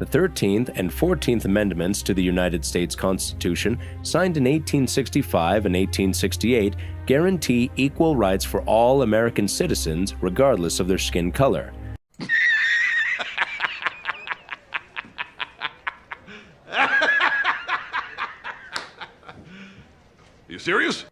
The 13th and 14th Amendments to the United States Constitution, signed in 1865 and 1868, guarantee equal rights for all American citizens regardless of their skin color. You serious?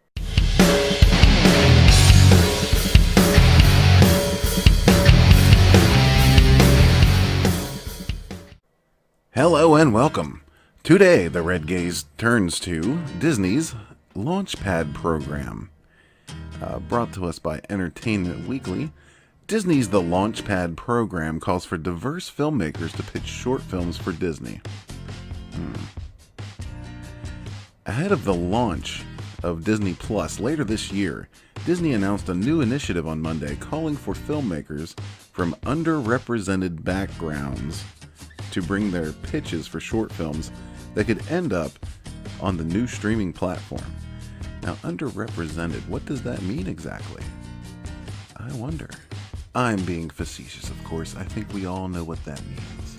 Hello and welcome. Today, the Red Gaze turns to Disney's LAUNCHPAD program. Brought to us by Entertainment Weekly, Disney's The LAUNCHPAD program calls for diverse filmmakers to pitch short films for Disney. Ahead of the launch of Disney Plus later this year, Disney announced a new initiative on Monday calling for filmmakers from underrepresented backgrounds to bring their pitches for short films that could end up on the new streaming platform. Now, underrepresented, what does that mean exactly? I wonder. I'm being facetious, of course. I think we all know what that means.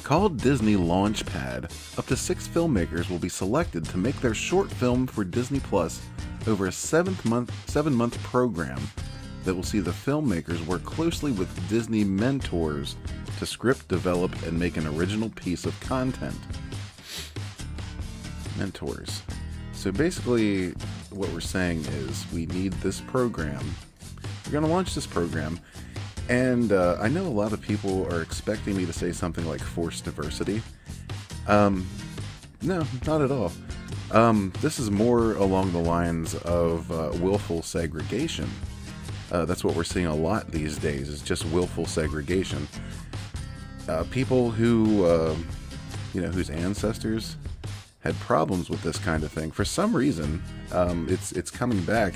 Called Disney LAUNCHPAD, up to 6 filmmakers will be selected to make their short film for Disney Plus over a 7-month program that will see the filmmakers work closely with Disney mentors to script, develop, and make an original piece of content. Mentors. So basically, what we're saying is we need this program. We're going to launch this program, and I know a lot of people are expecting me to say something like forced diversity. No, not at all. This is more along the lines of willful segregation. That's what we're seeing a lot these days, is just willful segregation. People who, whose ancestors had problems with this kind of thing, for some reason, it's coming back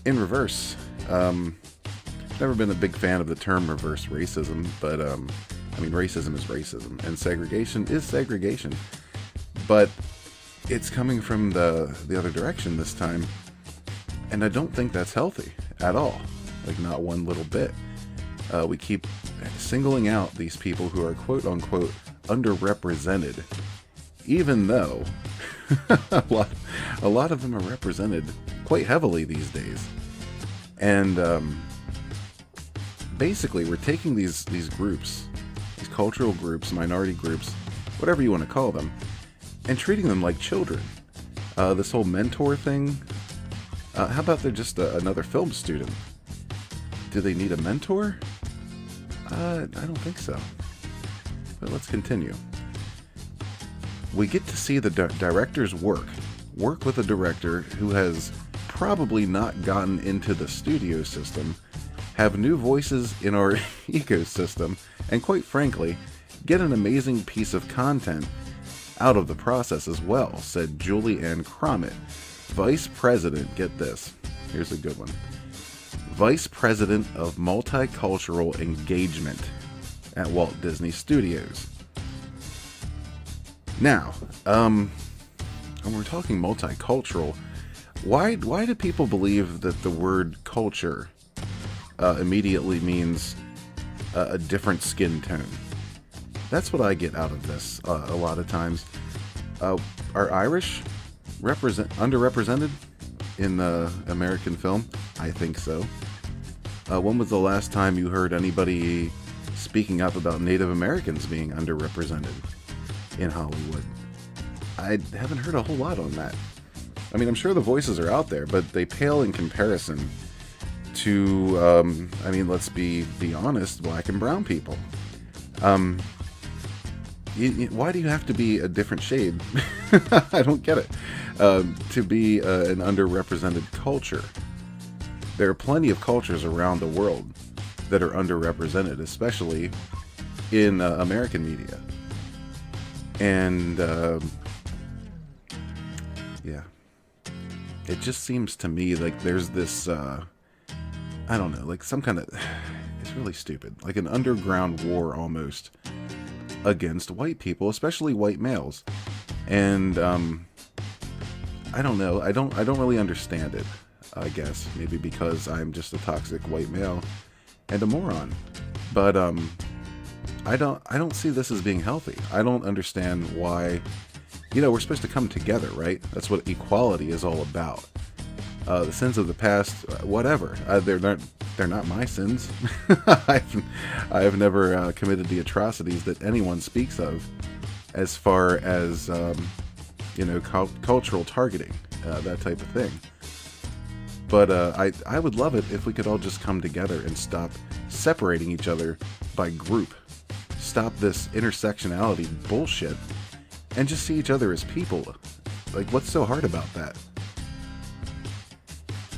in reverse. Never been a big fan of the term reverse racism, but, racism is racism, and segregation is segregation. But it's coming from the other direction this time, and I don't think that's healthy at all. Like, not one little bit. We keep singling out these people who are quote-unquote underrepresented, even though a lot of them are represented quite heavily these days. And basically, we're taking these groups, these cultural groups, minority groups, whatever you want to call them, and treating them like children. This whole mentor thing, how about they're just another film student? Do they need a mentor? I don't think so. But let's continue. We get to see the director's work with a director who has probably not gotten into the studio system, have new voices in our ecosystem, and quite frankly, get an amazing piece of content out of the process as well, said Julie Ann Cromit, Vice President, get this, here's a good one, Vice President of Multicultural Engagement at Walt Disney Studios. Now, when we're talking multicultural, why do people believe that the word culture immediately means a different skin tone? That's what I get out of this a lot of times. Are Irish underrepresented in American film? I think so. When was the last time you heard anybody speaking up about Native Americans being underrepresented in Hollywood? I haven't heard a whole lot on that. I mean, I'm sure the voices are out there, but they pale in comparison to, let's be honest, black and brown people. Why do you have to be a different shade? I don't get it. To be an underrepresented culture. There are plenty of cultures around the world that are underrepresented, especially in American media. And, yeah. It just seems to me like there's this, I don't know, like some kind of, it's really stupid. Like an underground war almost against white people, especially white males. And, I don't know, I don't really understand it, I guess. Maybe because I'm just a toxic white male and a moron. But, I don't see this as being healthy. I don't understand why. We're supposed to come together, right? That's what equality is all about. The sins of the past, whatever. They're not my sins. I've never committed the atrocities that anyone speaks of, as far as cultural targeting, that type of thing. But I would love it if we could all just come together and stop separating each other by group. Stop this intersectionality bullshit and just see each other as people. Like, what's so hard about that?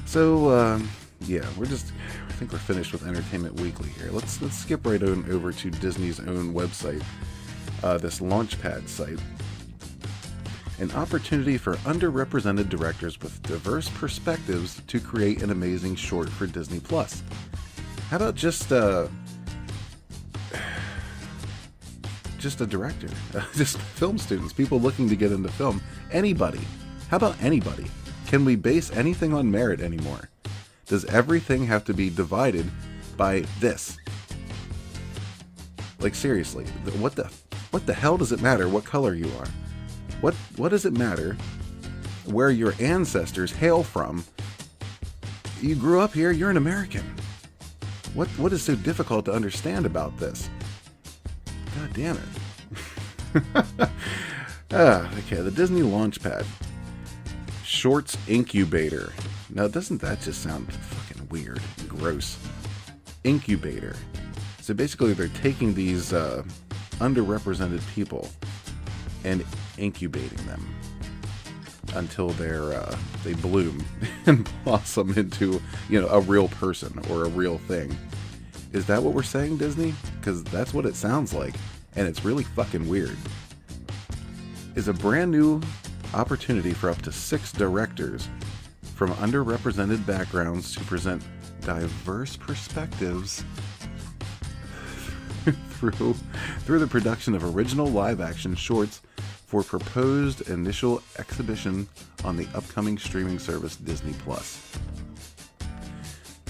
So, yeah, I think we're finished with Entertainment Weekly here. Let's skip right on over to Disney's own website, this LAUNCHPAD site. An opportunity for underrepresented directors with diverse perspectives to create an amazing short for Disney+. How about just a director? Just film students, people looking to get into film. Anybody. How about anybody? Can we base anything on merit anymore? Does everything have to be divided by this? Like, seriously, what the hell does it matter what color you are? What does it matter where your ancestors hail from? You grew up here, you're an American. What is so difficult to understand about this? God damn it. Okay, the Disney LAUNCHPAD. Shorts Incubator. Now, doesn't that just sound fucking weird and gross? Incubator. So basically they're taking these underrepresented people and incubating them until they bloom and blossom into, a real person or a real thing. Is that what we're saying, Disney? Because that's what it sounds like, and it's really fucking weird. Is a brand new opportunity for up to 6 directors from underrepresented backgrounds to present diverse perspectives through the production of original live-action shorts for proposed initial exhibition on the upcoming streaming service Disney+.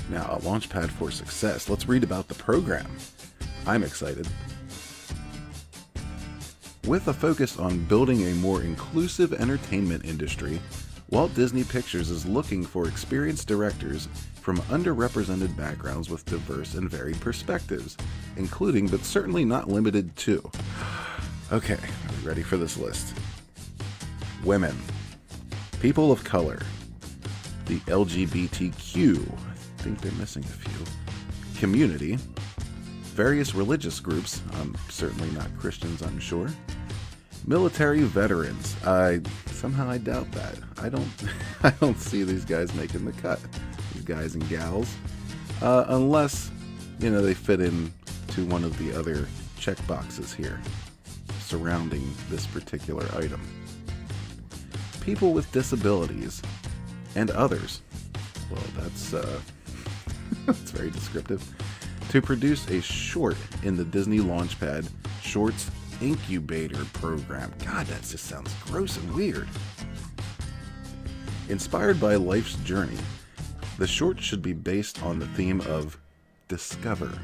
Now, a launchpad for success. Let's read about the program. I'm excited. With a focus on building a more inclusive entertainment industry, Walt Disney Pictures is looking for experienced directors from underrepresented backgrounds with diverse and varied perspectives, including but certainly not limited to. Okay, are we ready for this list? Women, people of color, the LGBTQ, I think they're missing a few, community, various religious groups, certainly not Christians, I'm sure, military veterans. I doubt that. I don't see these guys making the cut, these guys and gals, unless they fit in to one of the other check boxes here surrounding this particular item. People with disabilities and others. Well, that's that's very descriptive. To produce a short in the Disney LAUNCHPAD Shorts Incubator program. God, that just sounds gross and weird. Inspired by life's journey, the short should be based on the theme of discover.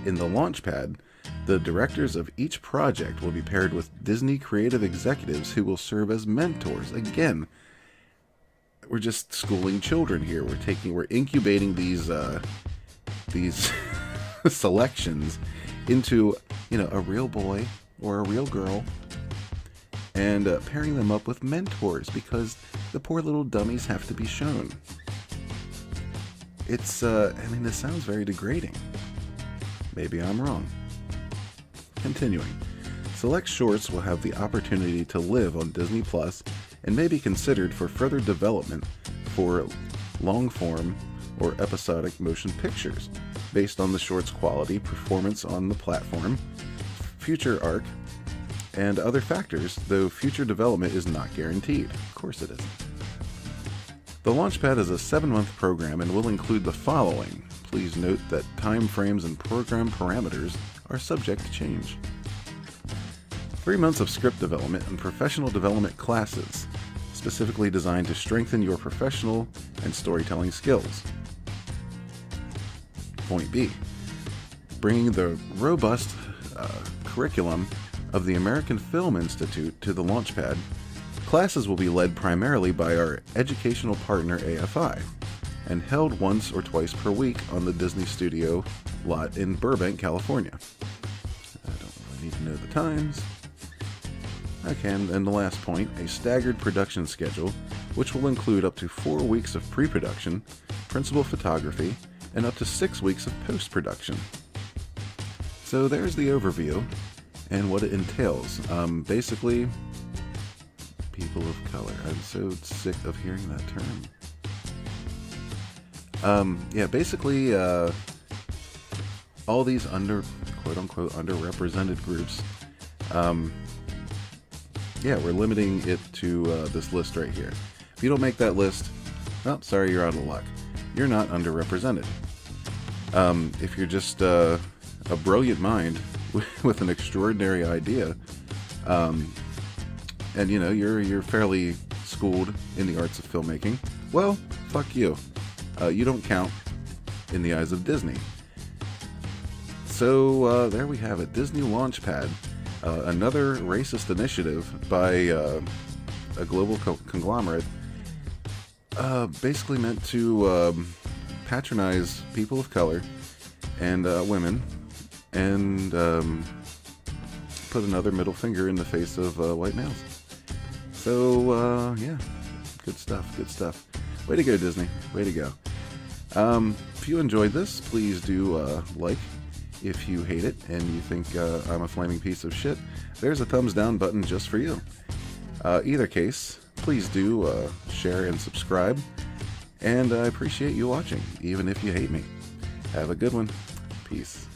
In the LAUNCHPAD, the directors of each project will be paired with Disney creative executives who will serve as mentors. Again, we're just schooling children here. We're incubating these selections into, a real boy or a real girl, and pairing them up with mentors because the poor little dummies have to be shown. It's, this sounds very degrading. Maybe I'm wrong. Continuing. Select shorts will have the opportunity to live on Disney Plus and may be considered for further development for long-form or episodic motion pictures based on the short's quality, performance on the platform, future arc, and other factors, though future development is not guaranteed. Of course it isn't. The LAUNCHPAD is a 7-month program and will include the following. Please note that time frames and program parameters are subject to change. 3 months of script development and professional development classes, specifically designed to strengthen your professional and storytelling skills. Point B. bringing the robust curriculum of the American Film Institute to the LAUNCHPAD. Classes will be led primarily by our educational partner AFI and held once or twice per week on the Disney Studio lot in Burbank, California. I don't really need to know the times. Okay, and the last point, a staggered production schedule, which will include up to 4 weeks of pre-production, principal photography, and up to 6 weeks of post-production. So there's the overview and what it entails. Basically, people of color. I'm so sick of hearing that term. Basically, all these quote-unquote underrepresented groups, we're limiting it to this list right here. If you don't make that list, well, sorry, you're out of luck. You're not underrepresented. If you're just a brilliant mind with an extraordinary idea, and you're fairly schooled in the arts of filmmaking, well, fuck you. You don't count in the eyes of Disney. So there we have it, Disney LAUNCHPAD, another racist initiative by a global conglomerate, basically meant to patronize people of color and women, and put another middle finger in the face of white males. So, good stuff. Way to go, Disney. Way to go. If you enjoyed this, please do like. If you hate it and you think I'm a flaming piece of shit, there's a thumbs down button just for you. Either case, please do share and subscribe. And I appreciate you watching, even if you hate me. Have a good one. Peace.